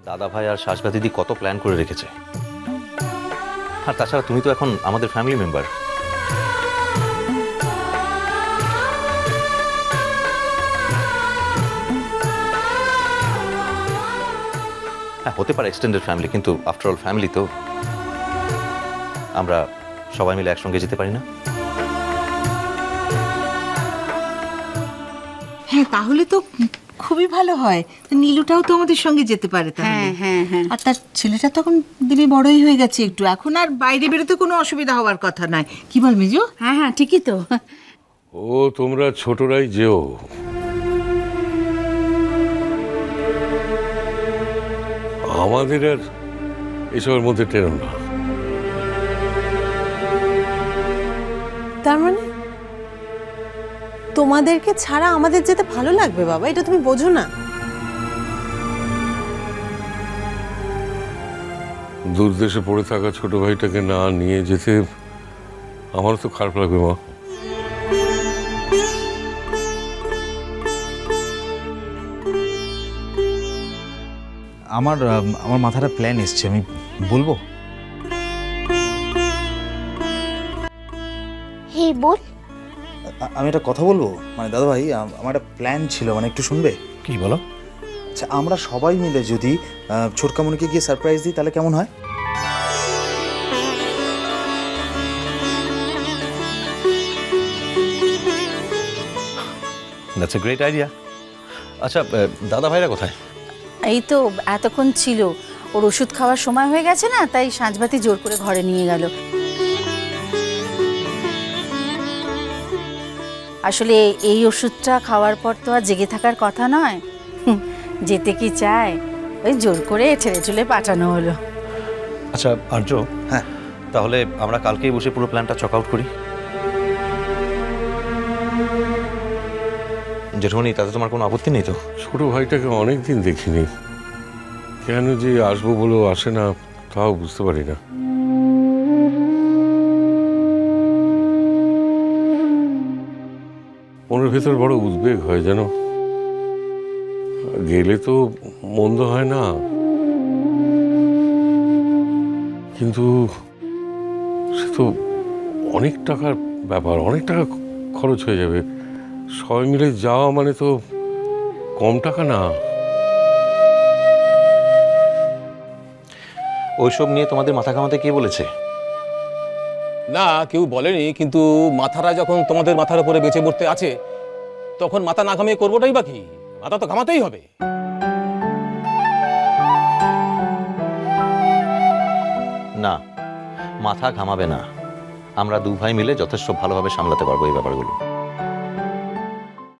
দাদা ভাই আর শাশবা দিদি কত প্ল্যান করে রেখেছে। আর তাছাড়া তুমি তো এখন আমাদের ফ্যামিলি মেম্বার। হ্যাঁ, হতে পারে এক্সটেন্ডেড ফ্যামিলি, কিন্তু আফটার অল ফ্যামিলি তো। আমরা সবাই মিলে একসঙ্গে যেতে পারি না? হ্যাঁ, তাহলে তো খুবই ভালো হয়। নীলুটাও তো আমাদের সঙ্গে যেতে পারে তাহলে। হ্যাঁ হ্যাঁ। আর তার ছেলেটা তখন দিনে বড়ই হয়ে গেছে একটু, এখন আর বাইরে বেরোতে কোনো অসুবিধা হওয়ার কথা নয়। কি বল মেজো? হ্যাঁ হ্যাঁ, ঠিকই তো। ও তোমরা ছোটরাই যেও, আমাদের আর এসবের মধ্যে টেনো না। তার মানে তোমাদেরকে ছাড়া আমাদের যেতে ভালো লাগবে বাবা? এটা তুমি বোঝো না? দূরদেশে পড়ে থাকা ছোট ভাইটাকে না নিয়ে যেতে আমার তো খারাপ লাগবে মা। আমার আমার মাথাটা প্ল্যান এসছে, আমি বলবো? হ্যাঁ বল। আমি একটা কথা বলবো, মানে দাদা ভাই, আমার একটা প্ল্যান ছিল, মানে একটু শুনবে? কি বলো? আচ্ছা, আমরা সবাই মিলে যদি ছোটকামনিকে গিয়ে সারপ্রাইজ দিই তাহলে কেমন হয়? That's a great idea. আচ্ছা, দাদা ভাইরা কোথায়? এই তো এতক্ষণ ছিল, ওর ওষুধ খাওয়ার সময় হয়ে গেছে না, তাই সাঁঝবাতি জোর করে ঘরে নিয়ে গেল। আসলে এই ওষুধটা খাওয়ার পর তো আর জেগে থাকার কথা নয়। যেতে কি চায়, ওই জোর করে ঠেলে চলে পাঠানো হলো। আচ্ছা আর্য, হ্যাঁ, তাহলে আমরা কালকেই বসে পুরো প্ল্যানটা চক আউট করি। জেঠুমনি, তাতে তোমার কোনো আপত্তি নেই তো? ছোট ভাইটাকে অনেকদিন দেখিনি, কেন যে আসবো বলেও আসে না তাও বুঝতে পারি না। মনের ভেতর বড় উদ্বেগ হয় যেন, গেলে তো মন্দ হয় না, কিন্তু সে তো অনেক টাকার ব্যাপার, অনেক টাকা খরচ হয়ে যাবে। সবাই মিলে যাওয়া মানে তো কম টাকা না। ওইসব নিয়ে তোমাদের মাথা ঘামাতে কে বলেছে? না, কেউ বলেনি, কিন্তু মাথাটা যখন তোমাদের মাথার উপরে বেঁচে পড়তে আছে, তখন মাথা না ঘামিয়ে করবোটাই বাকি, মাথা তো ঘামাতেই হবে। না, মাথা ঘামাবে না। আমরা দু ভাই মিলে যথেষ্ট ভালোভাবে সামলাতে পারবো এই ব্যাপারগুলো।